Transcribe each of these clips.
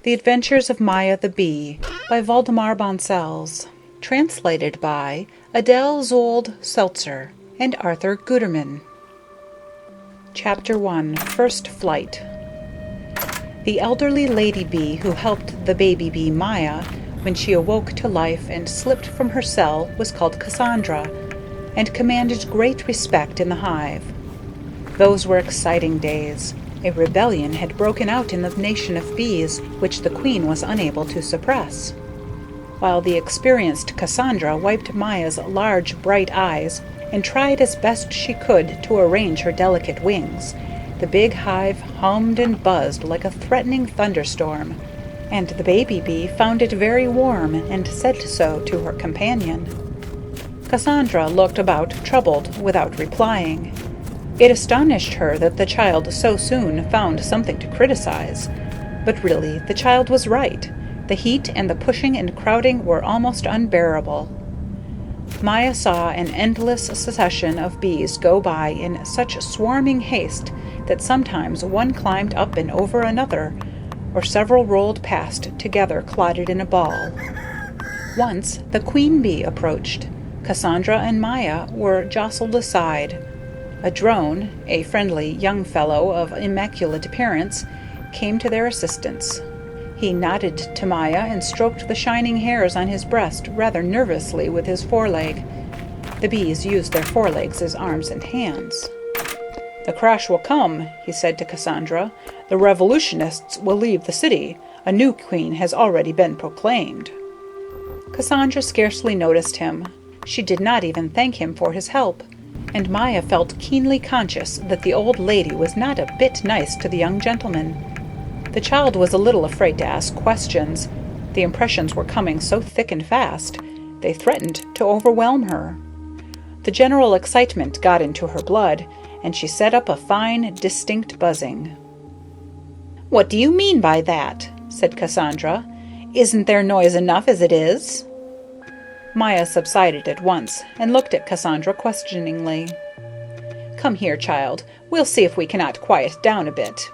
The Adventures of Maya the Bee by Waldemar Bonsels. Translated by Adele, Szold, Seltzer, and Arthur Guiterman. Chapter 1. First Flight. The elderly lady bee who helped the baby bee Maya when she awoke to life and slipped from her cell was called Cassandra, and commanded great respect in the hive. Those were exciting days. A rebellion had broken out in the nation of bees, which the queen was unable to suppress. While the experienced Cassandra wiped Maya's large, bright eyes and tried as best she could to arrange her delicate wings, the big hive hummed and buzzed like a threatening thunderstorm, and the baby bee found it very warm and said so to her companion. Cassandra looked about, troubled, without replying. It astonished her that the child so soon found something to criticize. But really, the child was right. The heat and the pushing and crowding were almost unbearable. Maya saw an endless succession of bees go by in such swarming haste that sometimes one climbed up and over another, or several rolled past together clotted in a ball. Once the queen bee approached. Cassandra and Maya were jostled aside. A drone, a friendly young fellow of immaculate appearance, came to their assistance. He nodded to Maya and stroked the shining hairs on his breast rather nervously with his foreleg. The bees used their forelegs as arms and hands. "The crash will come," he said to Cassandra. "The revolutionists will leave the city. A new queen has already been proclaimed." Cassandra scarcely noticed him. She did not even thank him for his help. And Maya felt keenly conscious that the old lady was not a bit nice to the young gentleman. The child was a little afraid to ask questions. The impressions were coming so thick and fast, they threatened to overwhelm her. The general excitement got into her blood, and she set up a fine, distinct buzzing. "What do you mean by that?" said Cassandra. "Isn't there noise enough as it is?" Maya subsided at once, and looked at Cassandra questioningly. "Come here, child. We'll see if we cannot quiet down a bit."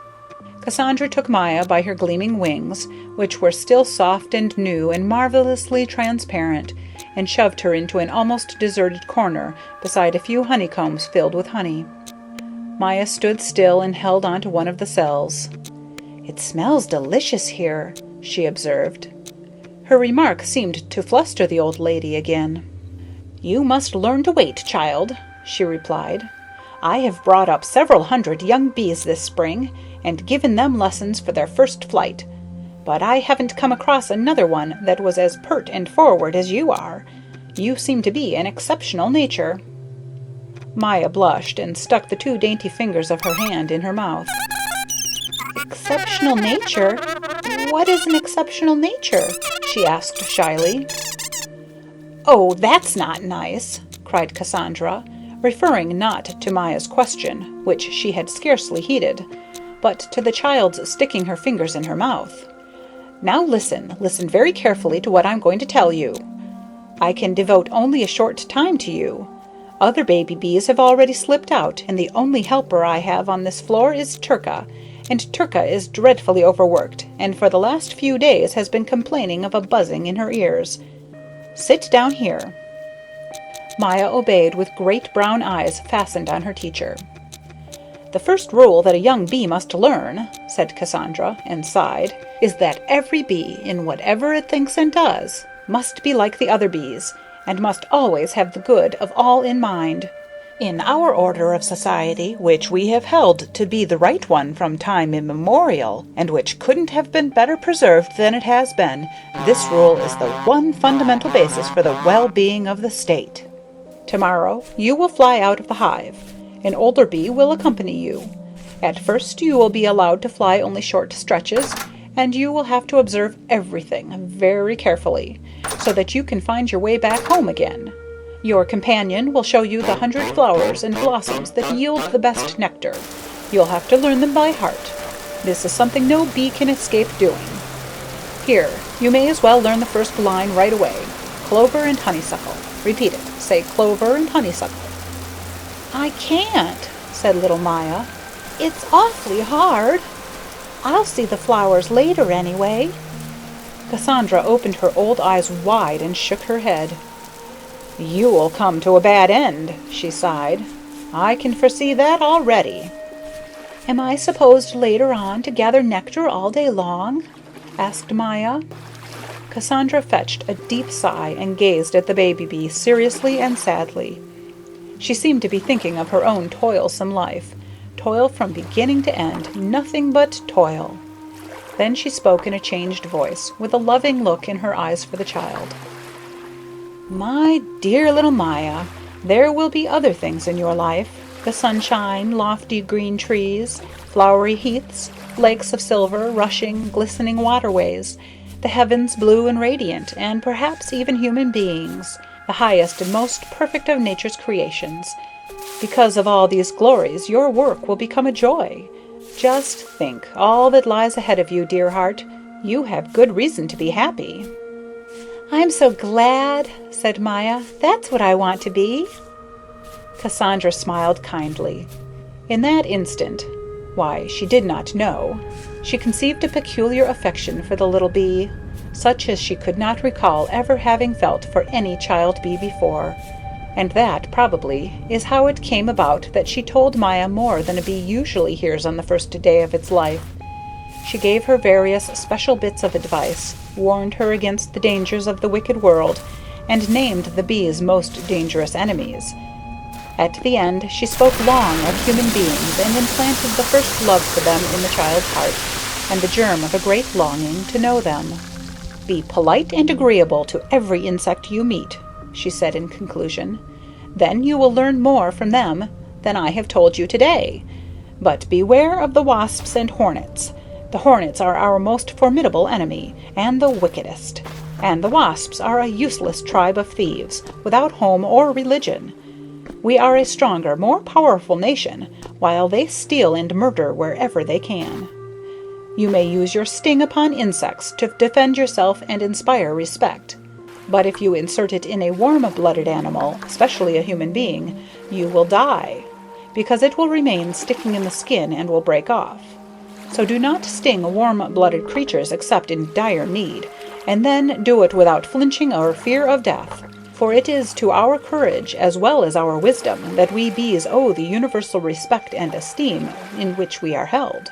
Cassandra took Maya by her gleaming wings, which were still soft and new and marvelously transparent, and shoved her into an almost deserted corner beside a few honeycombs filled with honey. Maya stood still and held on to one of the cells. "It smells delicious here," she observed. Her remark seemed to fluster the old lady again. "You must learn to wait, child," she replied. "I have brought up several hundred young bees this spring, and given them lessons for their first flight. But I haven't come across another one that was as pert and forward as you are. You seem to be an exceptional nature." Maya blushed and stuck the two dainty fingers of her hand in her mouth. "Exceptional nature? What is an exceptional nature?" she asked shyly. "Oh, that's not nice," cried Cassandra, referring not to Maya's question, which she had scarcely heeded, but to the child's sticking her fingers in her mouth. "Now listen very carefully to what I'm going to tell you. I can devote only a short time to you. Other baby bees have already slipped out, and the only helper I have on this floor is Turka, and Turka is dreadfully overworked, and for the last few days has been complaining of a buzzing in her ears. Sit down here." Maya obeyed with great brown eyes fastened on her teacher. "The first rule that a young bee must learn," said Cassandra, and sighed, "is that every bee, in whatever it thinks and does, must be like the other bees, and must always have the good of all in mind. In our order of society, which we have held to be the right one from time immemorial, and which couldn't have been better preserved than it has been, this rule is the one fundamental basis for the well-being of the state. Tomorrow you will fly out of the hive. An older bee will accompany you. At first you will be allowed to fly only short stretches, and you will have to observe everything very carefully, so that you can find your way back home again. Your companion will show you the 100 flowers and blossoms that yield the best nectar. You'll have to learn them by heart. This is something no bee can escape doing. Here, you may as well learn the first line right away. Clover and honeysuckle. Repeat it. Say clover and honeysuckle." "I can't," said little Maya. "It's awfully hard." I'll see the flowers later anyway." Cassandra opened her old eyes wide and shook her head. "You will come to a bad end," she sighed. "I can foresee that already." "Am I supposed later on to gather nectar all day long?" asked Maya. Cassandra fetched a deep sigh and gazed at the baby bee seriously and sadly. She seemed to be thinking of her own toilsome life. Toil from beginning to end, nothing but toil. Then she spoke in a changed voice, with a loving look in her eyes for the child. "My dear little Maya, there will be other things in your life. The sunshine, lofty green trees, flowery heaths, lakes of silver, rushing, glistening waterways, the heavens blue and radiant, and perhaps even human beings, the highest and most perfect of nature's creations. Because of all these glories, your work will become a joy. Just think all that lies ahead of you, dear heart. You have good reason to be happy." "I'm so glad," said Maya. "That's what I want to be." Cassandra smiled kindly. In that instant, why, she did not know, she conceived a peculiar affection for the little bee, such as she could not recall ever having felt for any child bee before. And that, probably, is how it came about that she told Maya more than a bee usually hears on the first day of its life. She gave her various special bits of advice, warned her against the dangers of the wicked world, and named the bee's most dangerous enemies. At the end, she spoke long of human beings and implanted the first love for them in the child's heart, and the germ of a great longing to know them. "Be polite and agreeable to every insect you meet," she said in conclusion. "Then you will learn more from them than I have told you today. But beware of the wasps and hornets. The hornets are our most formidable enemy, and the wickedest. And the wasps are a useless tribe of thieves, without home or religion. We are a stronger, more powerful nation, while they steal and murder wherever they can. You may use your sting upon insects to defend yourself and inspire respect. But if you insert it in a warm-blooded animal, especially a human being, you will die, because it will remain sticking in the skin and will break off. So do not sting warm-blooded creatures except in dire need, and then do it without flinching or fear of death. For it is to our courage as well as our wisdom that we bees owe the universal respect and esteem in which we are held.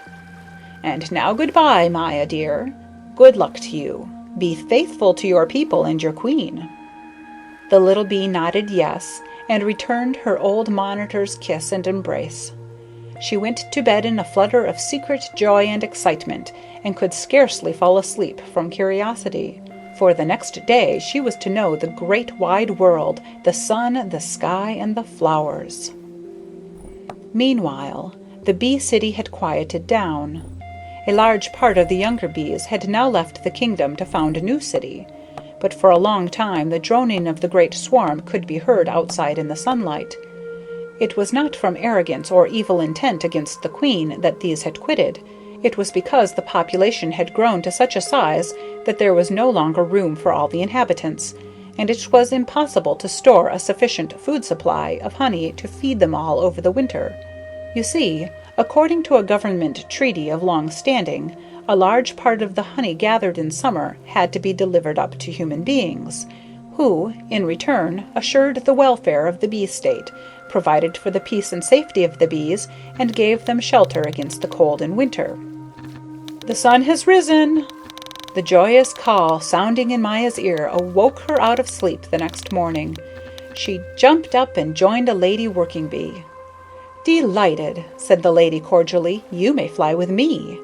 And now goodbye, Maya dear. Good luck to you. Be faithful to your people and your queen." The little bee nodded yes, and returned her old monitor's kiss and embrace. She went to bed in a flutter of secret joy and excitement, and could scarcely fall asleep from curiosity. For the next day she was to know the great wide world, the sun, the sky, and the flowers. Meanwhile, the bee city had quieted down. A large part of the younger bees had now left the kingdom to found a new city, but for a long time the droning of the great swarm could be heard outside in the sunlight. It was not from arrogance or evil intent against the queen that these had quitted. It was because the population had grown to such a size that there was no longer room for all the inhabitants, and it was impossible to store a sufficient food supply of honey to feed them all over the winter. You see, according to a government treaty of long standing, a large part of the honey gathered in summer had to be delivered up to human beings, who, in return, assured the welfare of the bee state, provided for the peace and safety of the bees, and gave them shelter against the cold in winter. "The sun has risen!" The joyous call sounding in Maya's ear awoke her out of sleep the next morning. She jumped up and joined a lady working bee. "Delighted," said the lady cordially. "You may fly with me."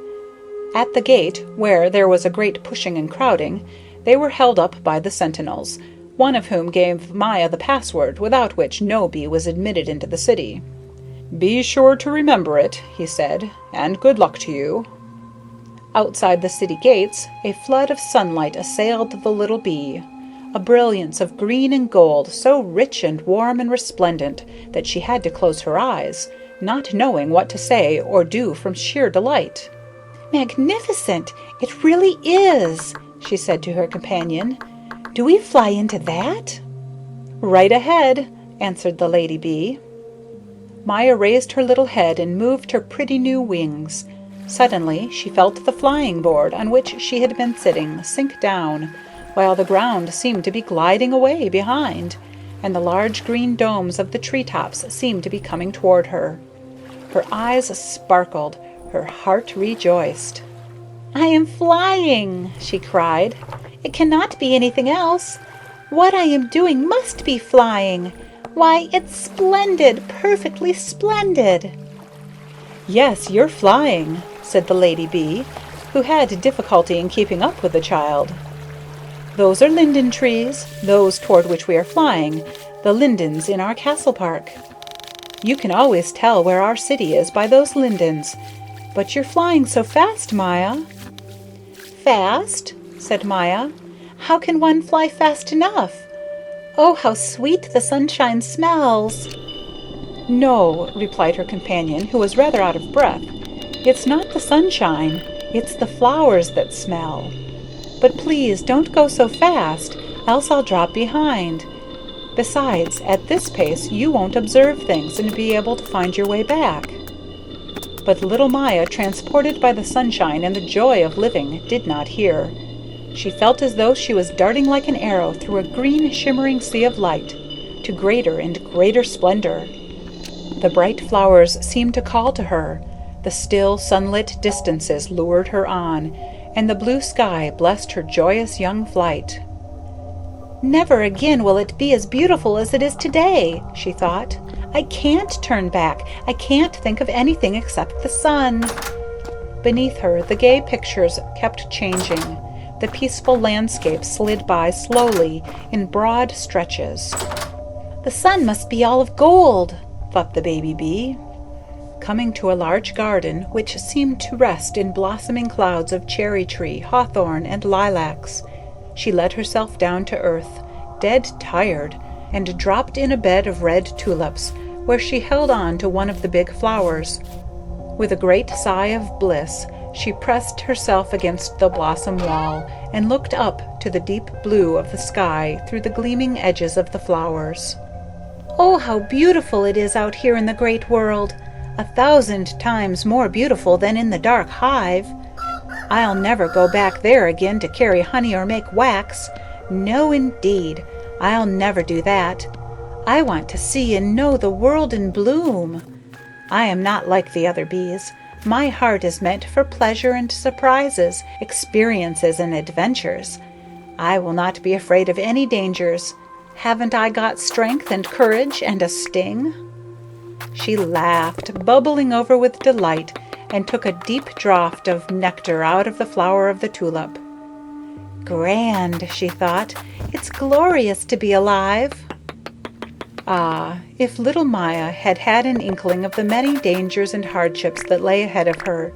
At the gate, where there was a great pushing and crowding, they were held up by the sentinels, one of whom gave Maya the password without which no bee was admitted into the city. "Be sure to remember it," he said, "and good luck to you." Outside the city gates, a flood of sunlight assailed the little bee, a brilliance of green and gold so rich and warm and resplendent that she had to close her eyes, not knowing what to say or do from sheer delight. "Magnificent! It really is!" she said to her companion. "Do we fly into that?" "Right ahead," answered the lady bee. Maya raised her little head and moved her pretty new wings. Suddenly she felt the flying board on which she had been sitting sink down, while the ground seemed to be gliding away behind, and the large green domes of the tree-tops seemed to be coming toward her. Her eyes sparkled, her heart rejoiced. "I am flying!" she cried. "It cannot be anything else. What I am doing must be flying. Why, it's splendid, perfectly splendid!" "Yes, you're flying," said the lady bee, who had difficulty in keeping up with the child. "Those are linden trees, those toward which we are flying, the lindens in our castle park. You can always tell where our city is by those lindens. But you're flying so fast, Maya." "Fast?" said Maya. "How can one fly fast enough? Oh, how sweet the sunshine smells!" "No," replied her companion, who was rather out of breath. "It's not the sunshine, it's the flowers that smell. But please don't go so fast, else I'll drop behind. Besides, at this pace you won't observe things and be able to find your way back." But little Maya, transported by the sunshine and the joy of living, did not hear. She felt as though she was darting like an arrow through a green shimmering sea of light, to greater and greater splendor. The bright flowers seemed to call to her, the still sunlit distances lured her on, and the blue sky blessed her joyous young flight. "Never again will it be as beautiful as it is today," she thought. "I can't turn back. I can't think of anything except the sun." Beneath her, the gay pictures kept changing. The peaceful landscape slid by slowly in broad stretches. "The sun must be all of gold," thought the baby bee. Coming to a large garden, which seemed to rest in blossoming clouds of cherry tree, hawthorn, and lilacs, she let herself down to earth, dead tired, and dropped in a bed of red tulips, where she held on to one of the big flowers. With a great sigh of bliss, she pressed herself against the blossom wall and looked up to the deep blue of the sky through the gleaming edges of the flowers. "Oh, how beautiful it is out here in the great world! 1,000 times more beautiful than in the dark hive. I'll never go back there again to carry honey or make wax. No, indeed, I'll never do that. I want to see and know the world in bloom. I am not like the other bees. My heart is meant for pleasure and surprises, experiences and adventures. I will not be afraid of any dangers. Haven't I got strength and courage and a sting?" She laughed, bubbling over with delight, and took a deep draught of nectar out of the flower of the tulip. "Grand," she thought. "It's glorious to be alive." Ah, if little Maya had had an inkling of the many dangers and hardships that lay ahead of her,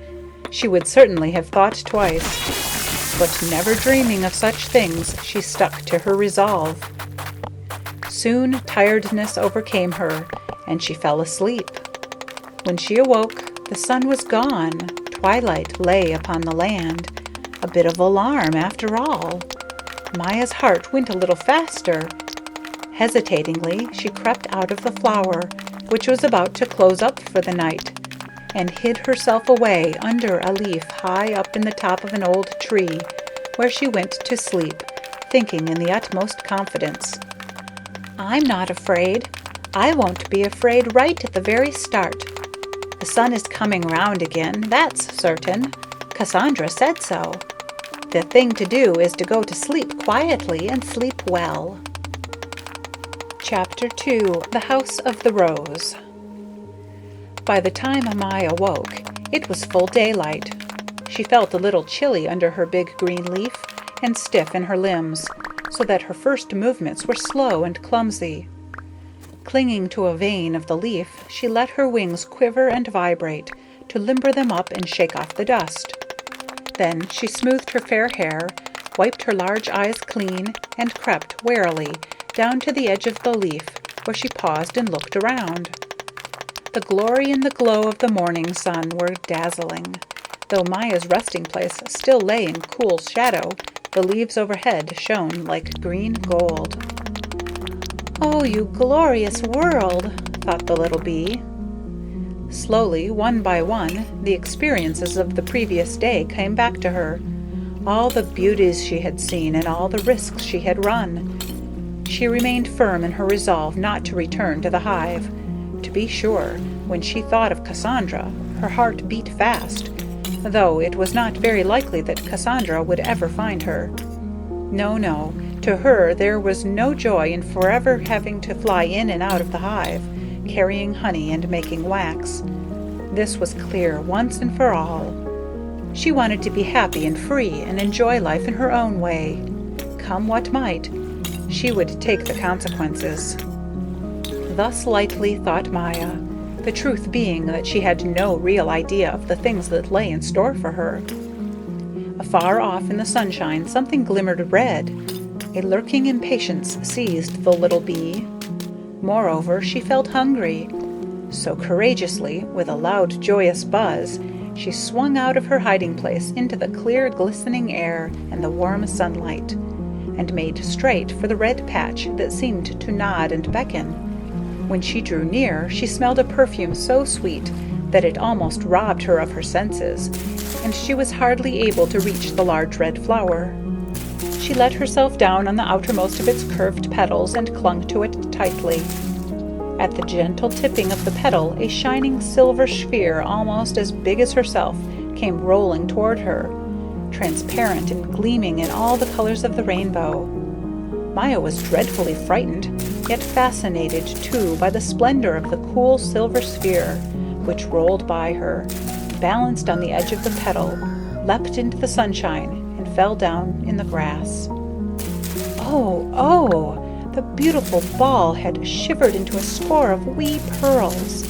she would certainly have thought twice. But never dreaming of such things, she stuck to her resolve. Soon tiredness overcame her, and she fell asleep. When she awoke, the sun was gone. Twilight lay upon the land. A bit of alarm, after all. Maya's heart went a little faster. Hesitatingly, she crept out of the flower, which was about to close up for the night, and hid herself away under a leaf high up in the top of an old tree, where she went to sleep, thinking in the utmost confidence, "I'm not afraid. I won't be afraid right at the very start. The sun is coming round again, that's certain. Cassandra said so. The thing to do is to go to sleep quietly and sleep well." Chapter 2. The House of the Rose. By the time Maya woke, it was full daylight. She felt a little chilly under her big green leaf, and stiff in her limbs, so that her first movements were slow and clumsy. Clinging to a vein of the leaf, she let her wings quiver and vibrate, to limber them up and shake off the dust. Then she smoothed her fair hair, wiped her large eyes clean, and crept warily down to the edge of the leaf, where she paused and looked around. The glory and the glow of the morning sun were dazzling. Though Maya's resting place still lay in cool shadow, the leaves overhead shone like green gold. "Oh, you glorious world!" thought the little bee. Slowly, one by one, the experiences of the previous day came back to her. All the beauties she had seen and all the risks she had run. She remained firm in her resolve not to return to the hive. To be sure, when she thought of Cassandra, her heart beat fast, though it was not very likely that Cassandra would ever find her. No, to her there was no joy in forever having to fly in and out of the hive, carrying honey and making wax. This was clear once and for all. She wanted to be happy and free and enjoy life in her own way. Come what might, she would take the consequences. Thus lightly thought Maya, the truth being that she had no real idea of the things that lay in store for her. Afar off in the sunshine something glimmered red. A lurking impatience seized the little bee. Moreover, she felt hungry. So courageously, with a loud, joyous buzz, she swung out of her hiding place into the clear, glistening air and the warm sunlight, and made straight for the red patch that seemed to nod and beckon. When she drew near, she smelled a perfume so sweet that it almost robbed her of her senses, and she was hardly able to reach the large red flower. She let herself down on the outermost of its curved petals and clung to it tightly. At the gentle tipping of the petal, a shining silver sphere almost as big as herself came rolling toward her, transparent and gleaming in all the colors of the rainbow. Maya was dreadfully frightened, yet fascinated too by the splendor of the cool silver sphere, which rolled by her, balanced on the edge of the petal, leapt into the sunshine, and fell down in the grass. Oh! The beautiful ball had shivered into a score of wee pearls.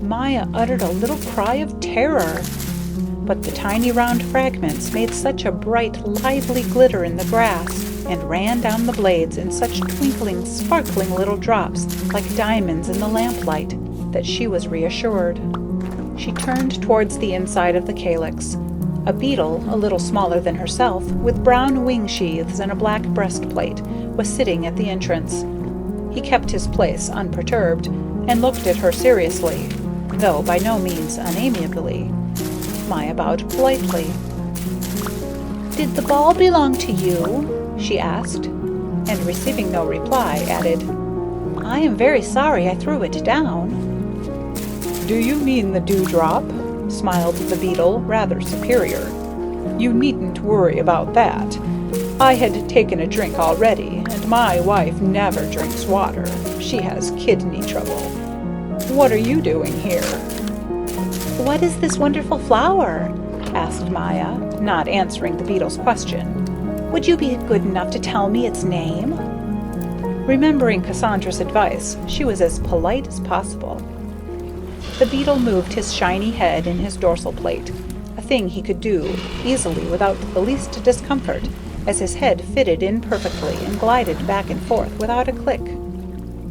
Maya uttered a little cry of terror, but the tiny round fragments made such a bright, lively glitter in the grass, and ran down the blades in such twinkling, sparkling little drops like diamonds in the lamplight, that she was reassured. She turned towards the inside of the calyx. A beetle, a little smaller than herself, with brown wing sheaths and a black breastplate, was sitting at the entrance. He kept his place unperturbed, and looked at her seriously, though by no means unamiably. Maya bowed politely. "Did the ball belong to you?" she asked, and receiving no reply, added, "I am very sorry I threw it down." "Do you mean the dewdrop?" smiled the beetle, rather superior. "You needn't worry about that. I had taken a drink already, and my wife never drinks water. She has kidney trouble. What are you doing here?" "What is this wonderful flower?" asked Maya, not answering the beetle's question. "Would you be good enough to tell me its name?" Remembering Cassandra's advice, she was as polite as possible. The beetle moved his shiny head in his dorsal plate, a thing he could do easily without the least discomfort, as his head fitted in perfectly and glided back and forth without a click.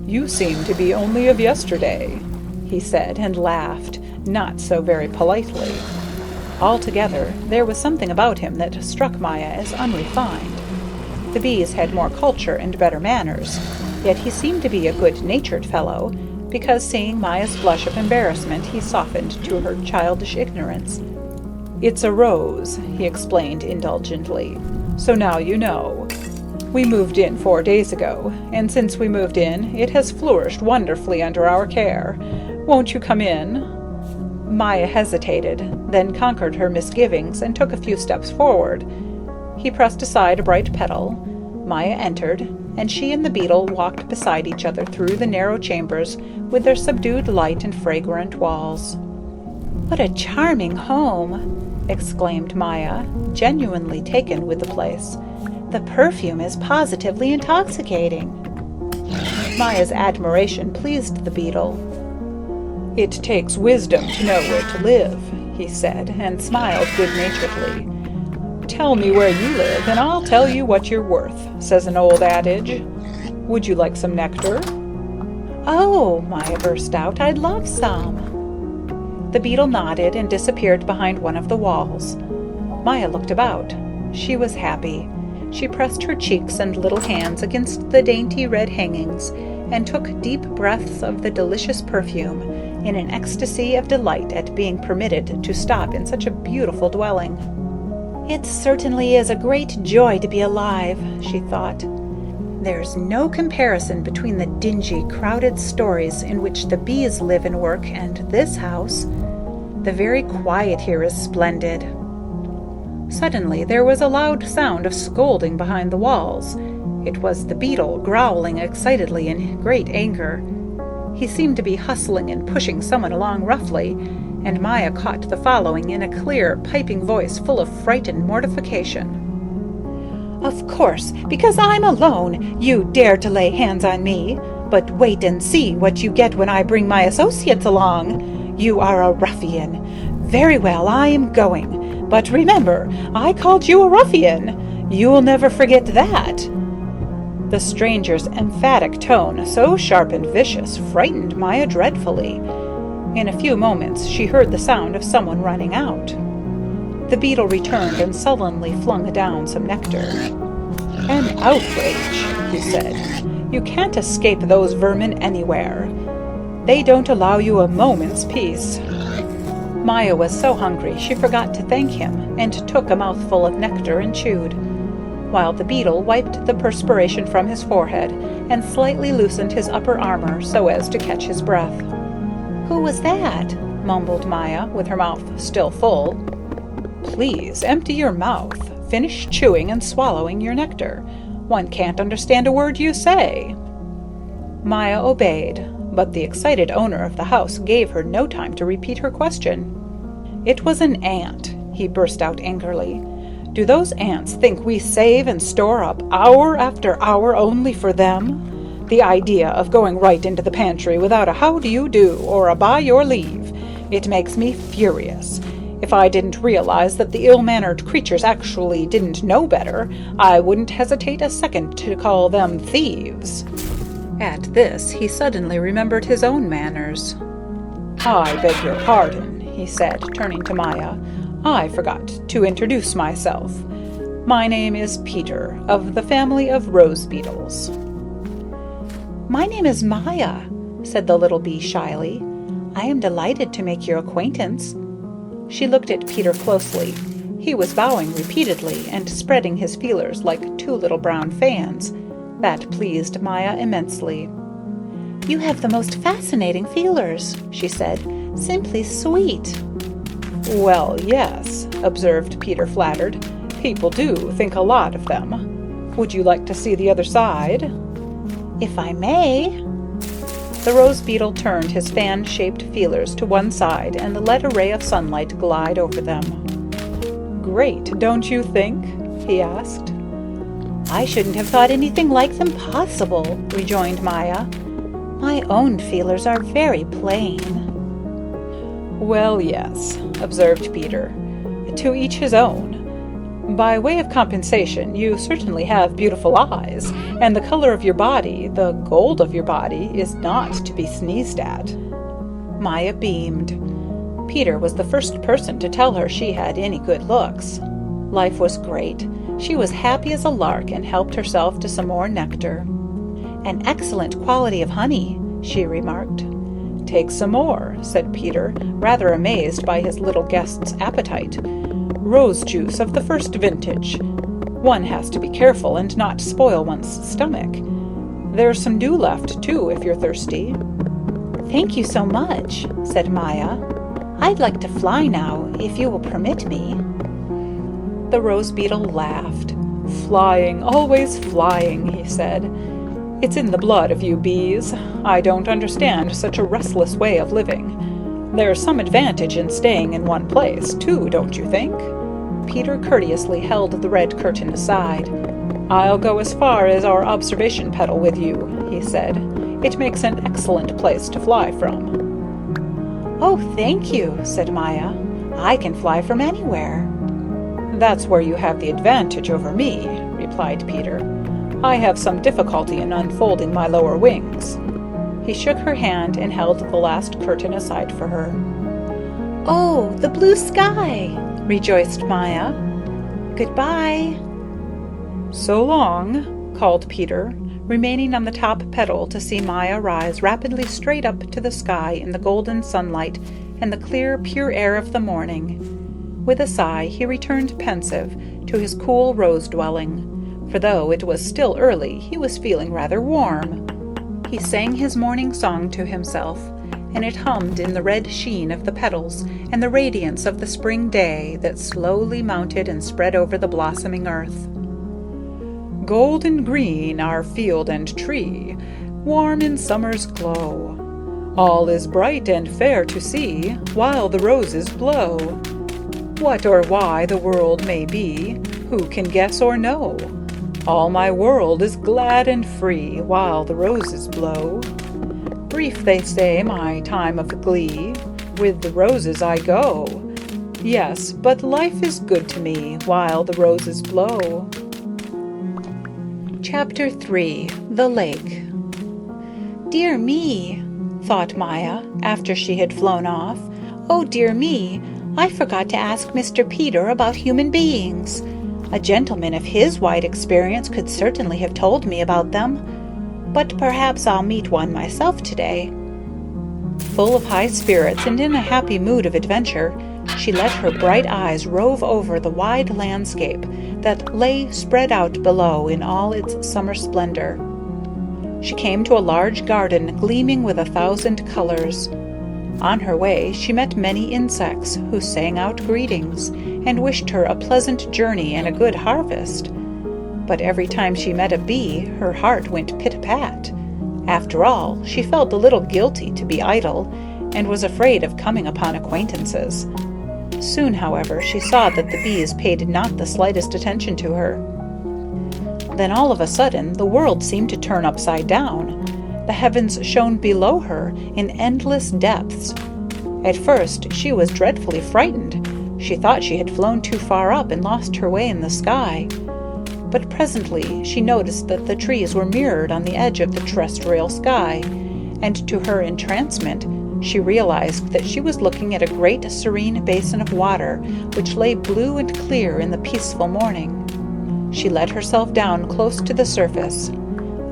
"You seem to be only of yesterday," he said, and laughed, not so very politely. Altogether, there was something about him that struck Maya as unrefined. The bees had more culture and better manners, yet he seemed to be a good-natured fellow, because seeing Maya's blush of embarrassment, he softened to her childish ignorance. "It's a rose," he explained indulgently. "So now you know. We moved in 4 days ago, and since we moved in, it has flourished wonderfully under our care. Won't you come in?" Maya hesitated, then conquered her misgivings and took a few steps forward. He pressed aside a bright petal. Maya entered, and she and the beetle walked beside each other through the narrow chambers with their subdued light and fragrant walls. "What a charming home!" exclaimed Maya, genuinely taken with the place. "The perfume is positively intoxicating." Maya's admiration pleased the beetle. "It takes wisdom to know where to live," he said, and smiled good-naturedly. "Tell me where you live, and I'll tell you what you're worth, says an old adage. Would you like some nectar?" "Oh," Maya burst out, "I'd love some." The beetle nodded and disappeared behind one of the walls. Maya looked about. She was happy. She pressed her cheeks and little hands against the dainty red hangings, and took deep breaths of the delicious perfume, in an ecstasy of delight at being permitted to stop in such a beautiful dwelling. "It certainly is a great joy to be alive," she thought. "There's no comparison between the dingy, crowded stories in which the bees live and work and this house. The very quiet here is splendid." Suddenly there was a loud sound of scolding behind the walls. It was the beetle growling excitedly in great anger. He seemed to be hustling and pushing someone along roughly, and Maya caught the following in a clear, piping voice full of fright and mortification. "Of course, because I'm alone, you dare to lay hands on me. But wait and see what you get when I bring my associates along. You are a ruffian. Very well, I am going. But remember, I called you a ruffian. You'll never forget that." The stranger's emphatic tone, so sharp and vicious, frightened Maya dreadfully. In a few moments she heard the sound of someone running out. The beetle returned and sullenly flung down some nectar. "An outrage," he said. "You can't escape those vermin anywhere. They don't allow you a moment's peace." Maya was so hungry she forgot to thank him and took a mouthful of nectar and chewed, while the beetle wiped the perspiration from his forehead and slightly loosened his upper armor so as to catch his breath. "Who was that?" mumbled Maya, with her mouth still full. "Please empty your mouth. Finish chewing and swallowing your nectar. One can't understand a word you say." Maya obeyed, but the excited owner of the house gave her no time to repeat her question. "It was an ant," he burst out angrily. "Do those ants think we save and store up hour after hour only for them? The idea of going right into the pantry without a how do you do or a by your leave. It makes me furious. If I didn't realize that the ill-mannered creatures actually didn't know better, I wouldn't hesitate a second to call them thieves." At this he suddenly remembered his own manners. "I beg your pardon," he said, turning to Maya. "I forgot to introduce myself. My name is Peter, of the family of rose beetles." "My name is Maya," said the little bee shyly. "I am delighted to make your acquaintance." She looked at Peter closely. He was bowing repeatedly and spreading his feelers like two little brown fans. That pleased Maya immensely. "You have the most fascinating feelers," she said. "Simply sweet." "Well, yes," observed Peter, flattered. "People do think a lot of them. Would you like to see the other side?" "If I may." The rose beetle turned his fan-shaped feelers to one side and let a ray of sunlight glide over them. "Great, don't you think?" he asked. "I shouldn't have thought anything like them possible," rejoined Maya. "My own feelers are very plain." "Well, yes," observed Peter. "To each his own. By way of compensation, you certainly have beautiful eyes, and the color of your body, the gold of your body, is not to be sneezed at." Maya beamed. Peter was the first person to tell her she had any good looks. Life was great. She was happy as a lark and helped herself to some more nectar. "An excellent quality of honey," she remarked. "Take some more," said Peter, rather amazed by his little guest's appetite. "Rose juice of the first vintage. One has to be careful and not spoil one's stomach. There's some dew left, too, if you're thirsty." "Thank you so much," said Maya. "I'd like to fly now, if you will permit me." The rose beetle laughed. "Flying, always flying," he said. "It's in the blood of you bees. I don't understand such a restless way of living. There's some advantage in staying in one place, too, don't you think?" Peter courteously held the red curtain aside. "I'll go as far as our observation pedal with you," he said. "It makes an excellent place to fly from." "Oh, thank you," said Maya. "I can fly from anywhere." "That's where you have the advantage over me," replied Peter. "I have some difficulty in unfolding my lower wings." He shook her hand and held the last curtain aside for her. "Oh, the blue sky!" rejoiced Maya. "Goodbye." "So long," called Peter, remaining on the top petal to see Maya rise rapidly straight up to the sky in the golden sunlight and the clear, pure air of the morning. With a sigh, he returned pensive to his cool rose dwelling, for though it was still early, he was feeling rather warm. He sang his morning song to himself, and it hummed in the red sheen of the petals and the radiance of the spring day that slowly mounted and spread over the blossoming earth. Golden green our field and tree, warm in summer's glow. All is bright and fair to see, while the roses blow. What or why the world may be, who can guess or know? All my world is glad and free, while the roses blow. Brief, they say, my time of glee, with the roses I go. Yes, but life is good to me, while the roses blow. Chapter 3. The Lake. Dear me, thought Maya, after she had flown off. Oh, dear me, I forgot to ask Mr. Peter about human beings. A gentleman of his wide experience could certainly have told me about them, but perhaps I'll meet one myself today. Full of high spirits and in a happy mood of adventure, she let her bright eyes rove over the wide landscape that lay spread out below in all its summer splendor. She came to a large garden gleaming with 1,000 colors. On her way, she met many insects who sang out greetings and wished her a pleasant journey and a good harvest. But every time she met a bee, her heart went pit-a-pat. After all, she felt a little guilty to be idle, and was afraid of coming upon acquaintances. Soon, however, she saw that the bees paid not the slightest attention to her. Then all of a sudden, the world seemed to turn upside down. The heavens shone below her in endless depths. At first, she was dreadfully frightened. She thought she had flown too far up and lost her way in the sky. But presently she noticed that the trees were mirrored on the edge of the terrestrial sky, and to her entrancement she realized that she was looking at a great serene basin of water which lay blue and clear in the peaceful morning. She let herself down close to the surface.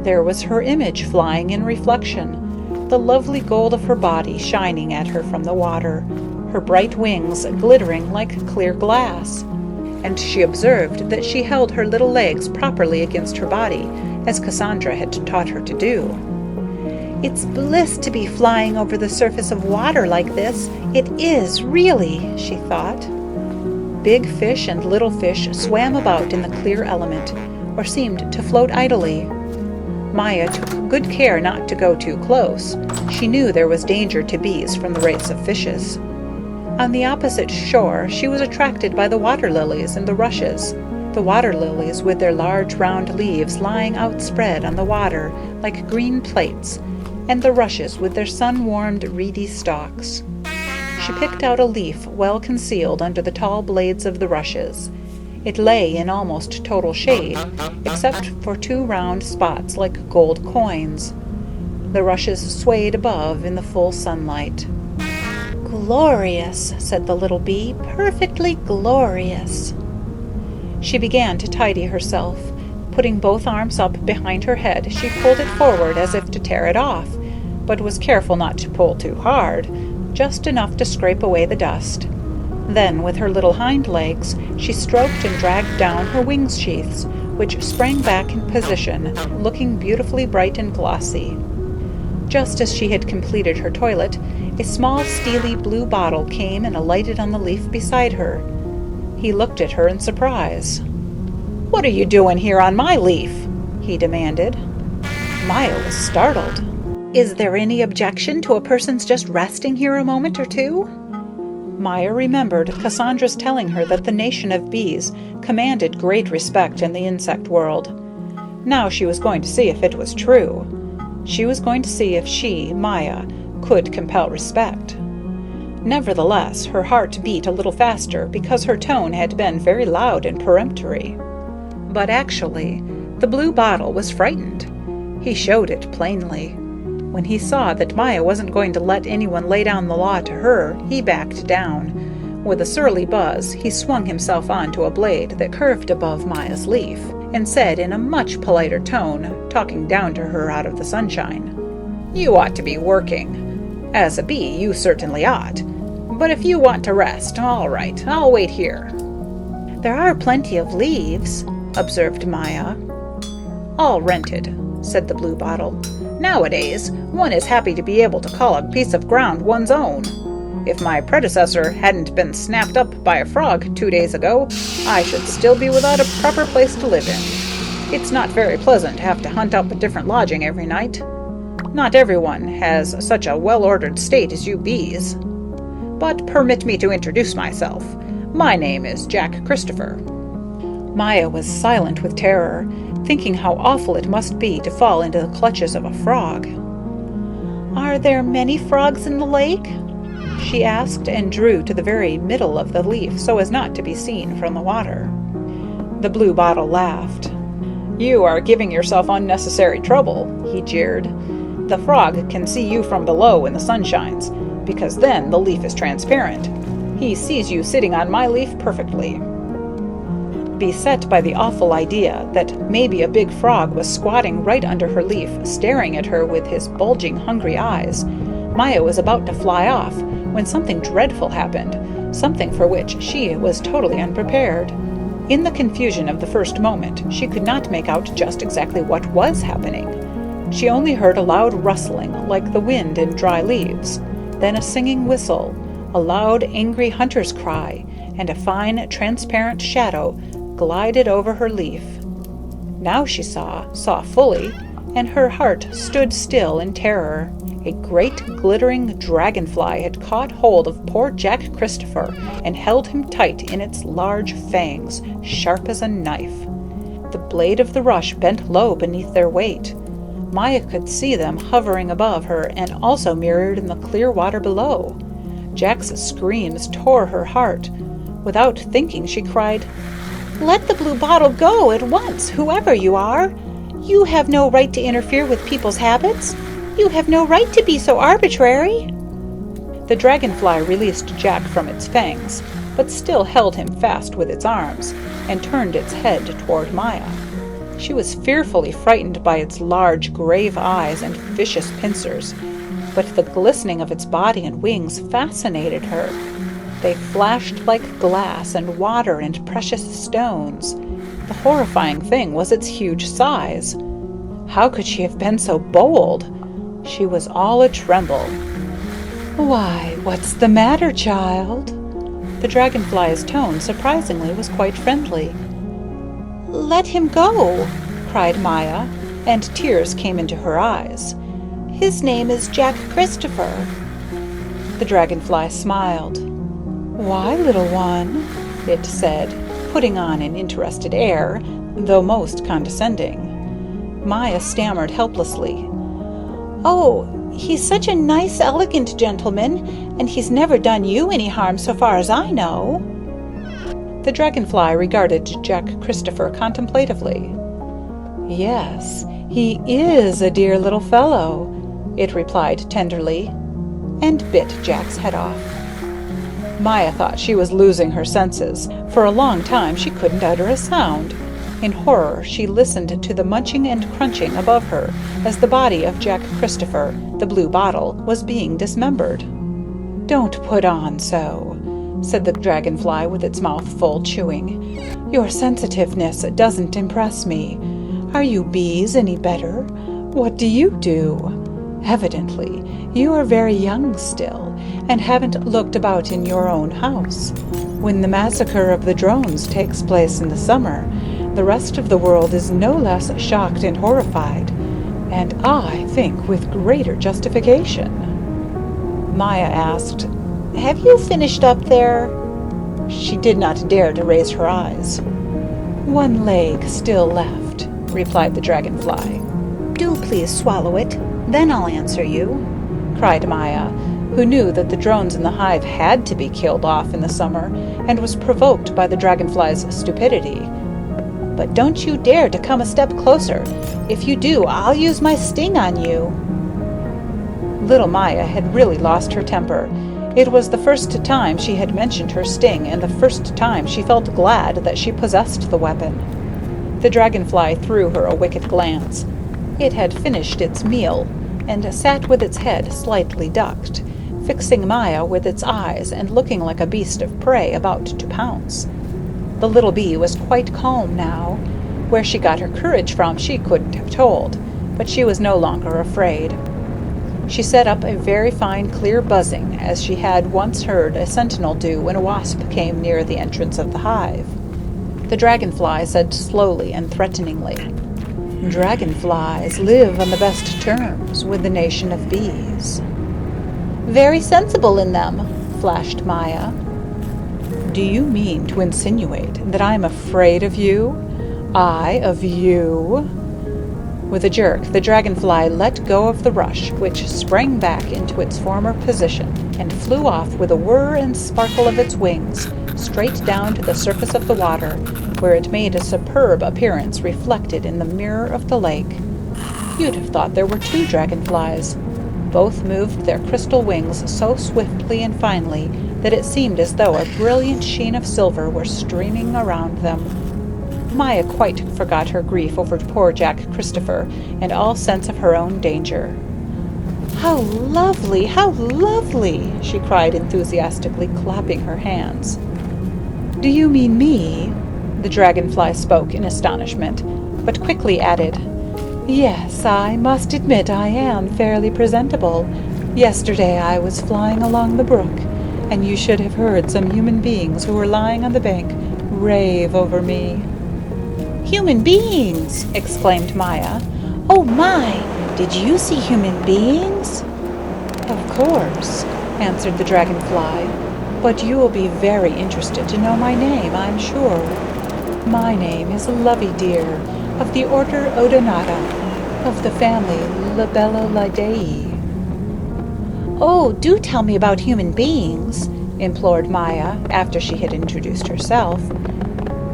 There was her image flying in reflection, the lovely gold of her body shining at her from the water, her bright wings glittering like clear glass, and she observed that she held her little legs properly against her body, as Cassandra had taught her to do. It's bliss to be flying over the surface of water like this. It is, really, she thought. Big fish and little fish swam about in the clear element, or seemed to float idly. Maya took good care not to go too close. She knew there was danger to bees from the race of fishes. On the opposite shore she was attracted by the water lilies and the rushes, the water lilies with their large round leaves lying outspread on the water like green plates, and the rushes with their sun-warmed reedy stalks. She picked out a leaf well concealed under the tall blades of the rushes. It lay in almost total shade, except for 2 round spots like gold coins. The rushes swayed above in the full sunlight. "Glorious," said the little bee, "perfectly glorious." She began to tidy herself. Putting both arms up behind her head, she pulled it forward as if to tear it off, but was careful not to pull too hard, just enough to scrape away the dust. Then, with her little hind legs, she stroked and dragged down her wing sheaths, which sprang back in position, looking beautifully bright and glossy. Just as she had completed her toilet, a small steely blue bottle came and alighted on the leaf beside her. He looked at her in surprise. "What are you doing here on my leaf?" he demanded. Maya was startled. "Is there any objection to a person's just resting here a moment or two?" Maya remembered Cassandra's telling her that the nation of bees commanded great respect in the insect world. Now she was going to see if it was true. She was going to see if she, Maya, could compel respect. Nevertheless, her heart beat a little faster because her tone had been very loud and peremptory. But actually, the blue bottle was frightened. He showed it plainly. When he saw that Maya wasn't going to let anyone lay down the law to her, he backed down. With a surly buzz, he swung himself onto a blade that curved above Maya's leaf, and said in a much politer tone, talking down to her out of the sunshine, "You ought to be working. As a bee, you certainly ought. But if you want to rest, all right, I'll wait here." "There are plenty of leaves," observed Maya. "All rented," said the bluebottle. "Nowadays, one is happy to be able to call a piece of ground one's own. If my predecessor hadn't been snapped up by a frog 2 days ago, I should still be without a proper place to live in. It's not very pleasant to have to hunt up a different lodging every night. Not everyone has such a well-ordered state as you bees. But permit me to introduce myself. My name is Jack Christopher." Maya was silent with terror, thinking how awful it must be to fall into the clutches of a frog. "Are there many frogs in the lake?" she asked, and drew to the very middle of the leaf so as not to be seen from the water. The bluebottle laughed. "You are giving yourself unnecessary trouble," he jeered. "The frog can see you from below when the sun shines, because then the leaf is transparent. He sees you sitting on my leaf perfectly." Beset by the awful idea that maybe a big frog was squatting right under her leaf, staring at her with his bulging, hungry eyes, Maya was about to fly off when something dreadful happened, something for which she was totally unprepared. In the confusion of the first moment, she could not make out just exactly what was happening. She only heard a loud rustling like the wind in dry leaves, then a singing whistle, a loud, angry hunter's cry, and a fine, transparent shadow glided over her leaf. Now she saw fully, and her heart stood still in terror. A great glittering dragonfly had caught hold of poor Jack Christopher and held him tight in its large fangs, sharp as a knife. The blade of the rush bent low beneath their weight. Maya could see them hovering above her and also mirrored in the clear water below. Jack's screams tore her heart. Without thinking, she cried, "Let the bluebottle go at once, whoever you are! You have no right to interfere with people's habits. You have no right to be so arbitrary." The dragonfly released Jack from its fangs, but still held him fast with its arms, and turned its head toward Maya. She was fearfully frightened by its large, grave eyes and vicious pincers, but the glistening of its body and wings fascinated her. They flashed like glass and water and precious stones. The horrifying thing was its huge size. How could she have been so bold? She was all a-tremble. "Why, what's the matter, child?" The dragonfly's tone, surprisingly, was quite friendly. "Let him go," cried Maya, and tears came into her eyes. "His name is Jack Christopher." The dragonfly smiled. "Why, little one?" it said, putting on an interested air, though most condescending. Maya stammered helplessly. "Oh, he's such a nice, elegant gentleman, and he's never done you any harm so far as I know." The dragonfly regarded Jack Christopher contemplatively. "Yes, he is a dear little fellow," it replied tenderly, and bit Jack's head off. Maya thought she was losing her senses. For a long time she couldn't utter a sound. In horror she listened to the munching and crunching above her as the body of Jack Christopher, the blue bottle, was being dismembered. "Don't put on so," said the dragonfly with its mouth full, chewing. "Your sensitiveness doesn't impress me. Are you bees any better? What do you do? Evidently you are very young still, and haven't looked about in your own house. When the massacre of the drones takes place in the summer, the rest of the world is no less shocked and horrified, and I think with greater justification." Maya asked, "Have you finished up there?" She did not dare to raise her eyes. "One leg still left," replied the dragonfly. "Do please swallow it, then I'll answer you," cried Maya, who knew that the drones in the hive had to be killed off in the summer, and was provoked by the dragonfly's stupidity. "But don't you dare to come a step closer. If you do, I'll use my sting on you." Little Maya had really lost her temper. It was the first time she had mentioned her sting, and the first time she felt glad that she possessed the weapon. The dragonfly threw her a wicked glance. It had finished its meal, and sat with its head slightly ducked, fixing Maya with its eyes and looking like a beast of prey about to pounce. The little bee was quite calm now. Where she got her courage from she couldn't have told, but she was no longer afraid. She set up a very fine clear buzzing, as she had once heard a sentinel do when a wasp came near the entrance of the hive. The dragonfly said slowly and threateningly, "Dragonflies live on the best terms with the nation of bees." "Very sensible in them," flashed Maya. "Do you mean to insinuate that I am afraid of you? I of you?" With a jerk, the dragonfly let go of the rush, which sprang back into its former position, and flew off with a whir and sparkle of its wings, straight down to the surface of the water, where it made a superb appearance reflected in the mirror of the lake. You'd have thought there were two dragonflies. Both moved their crystal wings so swiftly and finely that it seemed as though a brilliant sheen of silver were streaming around them. Maya quite forgot her grief over poor Jack Christopher and all sense of her own danger. "How lovely! How lovely!" she cried enthusiastically, clapping her hands. "Do you mean me?" The dragonfly spoke in astonishment, but quickly added, "Yes, I must admit I am fairly presentable. Yesterday I was flying along the brook, and you should have heard some human beings who were lying on the bank rave over me." "Human beings!" exclaimed Maya. "Oh my! Did you see human beings?" "Of course," answered the dragonfly, "but you will be very interested to know my name, I'm sure. My name is Lovey-Dear, of the order Odonata, of the family Libellulaceae." "Oh, do tell me about human beings," implored Maya, after she had introduced herself.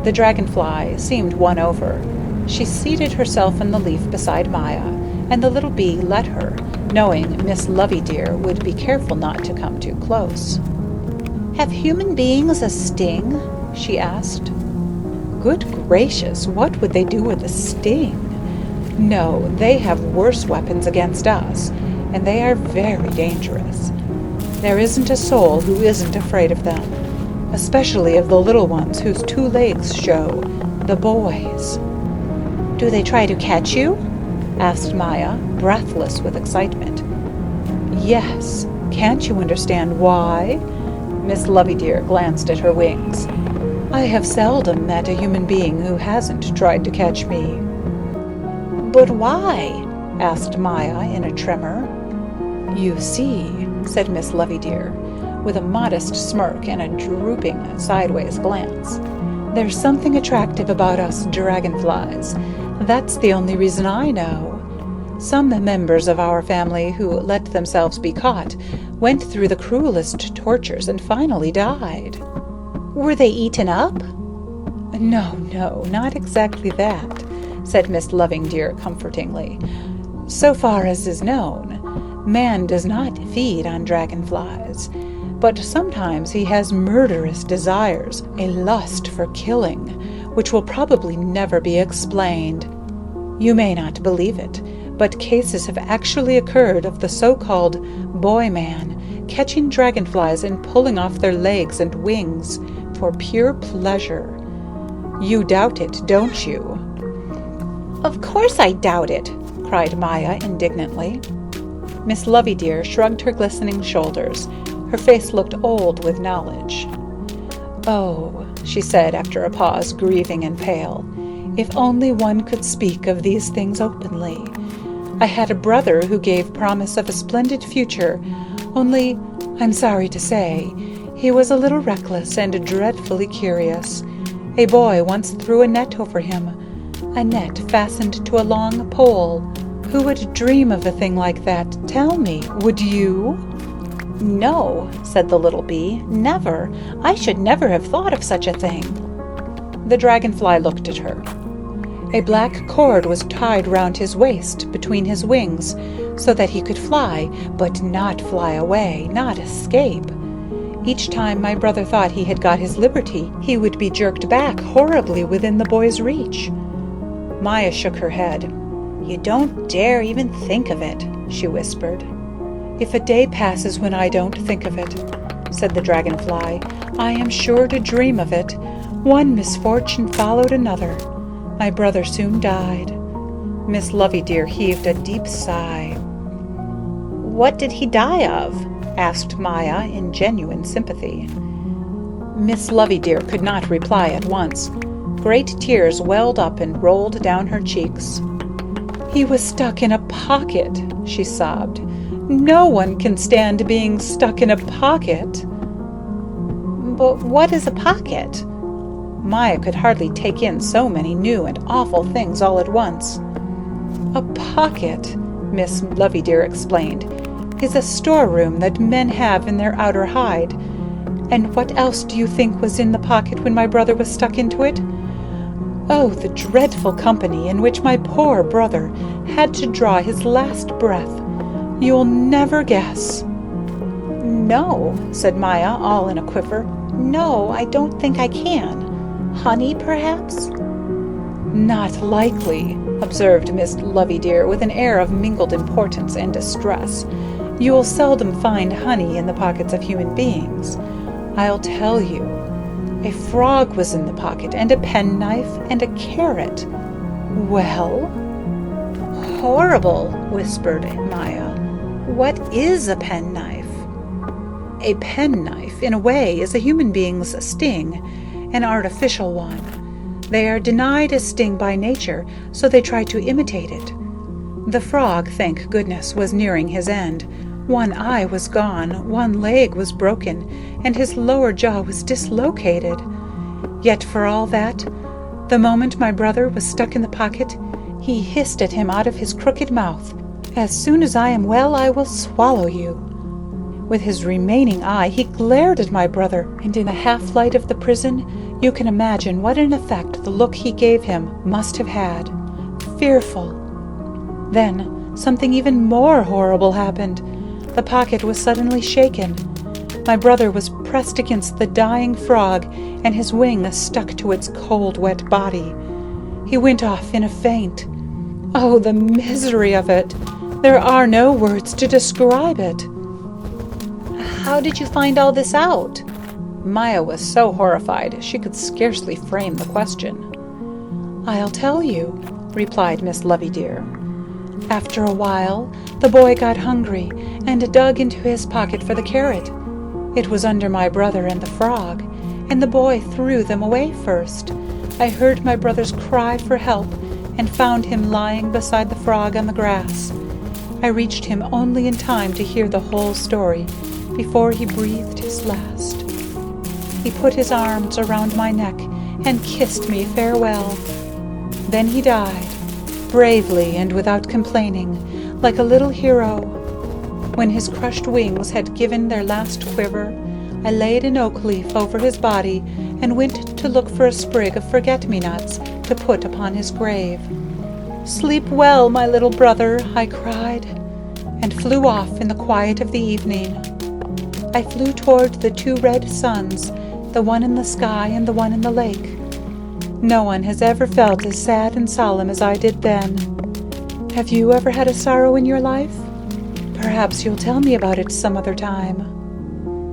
The dragonfly seemed won over. She seated herself in the leaf beside Maya, and the little bee let her, knowing Miss Lovey-Dear would be careful not to come too close. "Have human beings a sting?" she asked. Good gracious, what would they do with a sting? No, they have worse weapons against us, and they are very dangerous. There isn't a soul who isn't afraid of them, especially of the little ones whose 2 legs show, the boys. "Do they try to catch you?" asked Maya, breathless with excitement. "Yes. Can't you understand why?" Miss Lovey-Dear glanced at her wings. "I have seldom met a human being who hasn't tried to catch me." "But why?" asked Maya in a tremor. "You see," said Miss Lovey-Dear, with a modest smirk and a drooping sideways glance, "there's something attractive about us dragonflies. That's the only reason I know. Some members of our family who let themselves be caught went through the cruelest tortures and finally died." "Were they eaten up?" No, not exactly that," said Miss Loving-Dear comfortingly. "So far as is known, man does not feed on dragonflies, but sometimes he has murderous desires, a lust for killing, which will probably never be explained. You may not believe it, but cases have actually occurred of the so-called boy-man catching dragonflies and pulling off their legs and wings for pure pleasure. You doubt it, don't you?" "Of course I doubt it," cried Maya indignantly. Miss Lovey-Dear shrugged her glistening shoulders. Her face looked old with knowledge. "Oh," she said after a pause, grieving and pale, "if only one could speak of these things openly. I had a brother who gave promise of a splendid future, only, I'm sorry to say, he was a little reckless and dreadfully curious. A boy once threw a net over him, a net fastened to a long pole. Who would dream of a thing like that? Tell me, would you?" "No," said the little bee, "never. I should never have thought of such a thing." The dragonfly looked at her. A black cord was tied round his waist between his wings, so that he could fly, but not fly away, not escape. Each time my brother thought he had got his liberty, he would be jerked back horribly within the boy's reach. Maya shook her head. "You don't dare even think of it," she whispered. "If a day passes when I don't think of it," said the dragonfly, "I am sure to dream of it. One misfortune followed another. My brother soon died." Miss Loveydear heaved a deep sigh. "What did he die of?" asked Maya in genuine sympathy. Miss Loveydear could not reply at once. Great tears welled up and rolled down her cheeks. "He was stuck in a pocket," she sobbed. "No one can stand being stuck in a pocket." "But what is a pocket?" Maya could hardly take in so many new and awful things all at once. "A pocket," Miss Loveydear explained, "is a storeroom that men have in their outer hide. And what else do you think was in the pocket when my brother was stuck into it? Oh, the dreadful company in which my poor brother had to draw his last breath. You'll never guess." "No," said Maya, all in a quiver. "No, I don't think I can. Honey, perhaps?" "Not likely," observed Miss Loveydear with an air of mingled importance and distress. "You will seldom find honey in the pockets of human beings. I'll tell you. A frog was in the pocket, and a penknife, and a carrot." "Well?" "Horrible," whispered Maya. "What is a penknife?" "A penknife, in a way, is a human being's sting, an artificial one. They are denied a sting by nature, so they try to imitate it. The frog, thank goodness, was nearing his end. One eye was gone, one leg was broken, and his lower jaw was dislocated. Yet for all that, the moment my brother was stuck in the pocket, he hissed at him out of his crooked mouth, 'As soon as I am well, I will swallow you.' With his remaining eye, he glared at my brother, and in the half-light of the prison, you can imagine what an effect the look he gave him must have had. Fearful. Then something even more horrible happened. The pocket was suddenly shaken. My brother was pressed against the dying frog, and his wing stuck to its cold, wet body. He went off in a faint. Oh, the misery of it! There are no words to describe it." "How did you find all this out?" Maya was so horrified she could scarcely frame the question. "I'll tell you," replied Miss Loveydear. "After a while, the boy got hungry and dug into his pocket for the carrot. It was under my brother and the frog, and the boy threw them away first. I heard my brother's cry for help and found him lying beside the frog on the grass. I reached him only in time to hear the whole story before he breathed his last. He put his arms around my neck and kissed me farewell. Then he died, bravely and without complaining, like a little hero. When his crushed wings had given their last quiver, I laid an oak leaf over his body and went to look for a sprig of forget-me-nots to put upon his grave. 'Sleep well, my little brother,' I cried, and flew off in the quiet of the evening. I flew toward the two red suns, the one in the sky and the one in the lake. No one has ever felt as sad and solemn as I did then. Have you ever had a sorrow in your life? Perhaps you'll tell me about it some other time."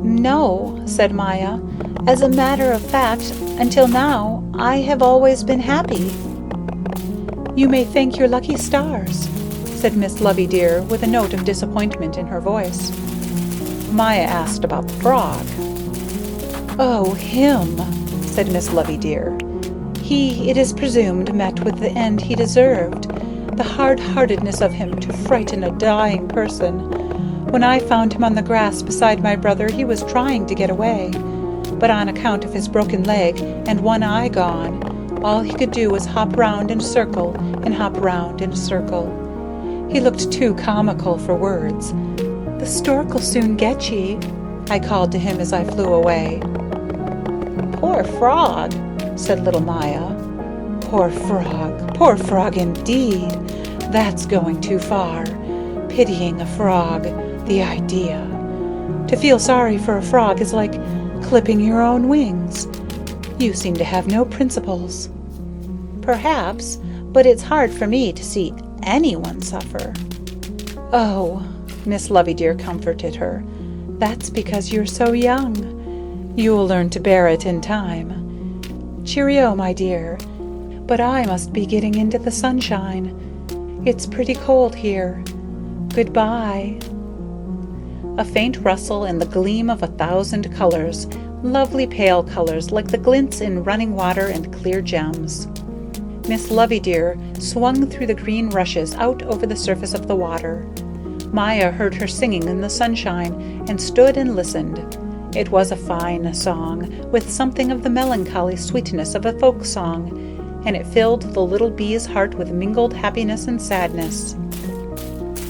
"No," said Maya. "As a matter of fact, until now, I have always been happy." "You may thank your lucky stars," said Miss Loveydear with a note of disappointment in her voice. Maya asked about the frog. "Oh, him," said Miss Loveydear. "He, it is presumed, met with the end he deserved, the hard-heartedness of him to frighten a dying person. When I found him on the grass beside my brother, he was trying to get away, but on account of his broken leg and one eye gone, all he could do was hop round in a circle and hop round in a circle. He looked too comical for words. 'The stork'll soon get ye,' I called to him as I flew away." "Poor frog," said little Maya. Poor frog indeed. That's going too far. Pitying a frog, the idea. To feel sorry for a frog is like clipping your own wings. You seem to have no principles." "Perhaps, but it's hard for me to see anyone suffer." "Oh," Miss Loveydear comforted her, "that's because you're so young. You'll learn to bear it in time. Cheerio, my dear, but I must be getting into the sunshine. It's pretty cold here. Goodbye." A faint rustle and the gleam of 1,000 colors, lovely pale colors like the glints in running water and clear gems. Miss Loveydear swung through the green rushes out over the surface of the water. Maya heard her singing in the sunshine and stood and listened. It was a fine song, with something of the melancholy sweetness of a folk song, and it filled the little bee's heart with mingled happiness and sadness.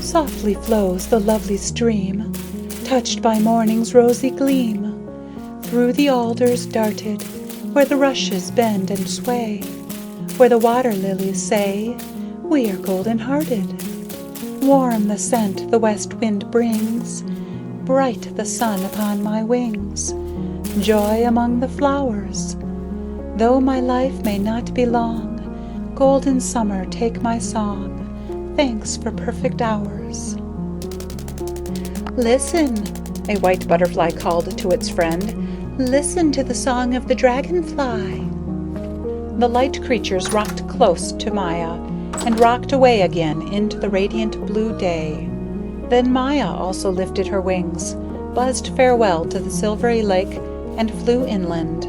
"Softly flows the lovely stream, touched by morning's rosy gleam. Through the alders darted, where the rushes bend and sway, where the water lilies say, 'We are golden-hearted.' Warm the scent the west wind brings, bright the sun upon my wings, joy among the flowers. Though my life may not be long, golden summer take my song, thanks for perfect hours." "Listen," a white butterfly called to its friend. "Listen to the song of the dragonfly." The light creatures rocked close to Maya, and rocked away again into the radiant blue day. Then Maya also lifted her wings, buzzed farewell to the silvery lake, and flew inland.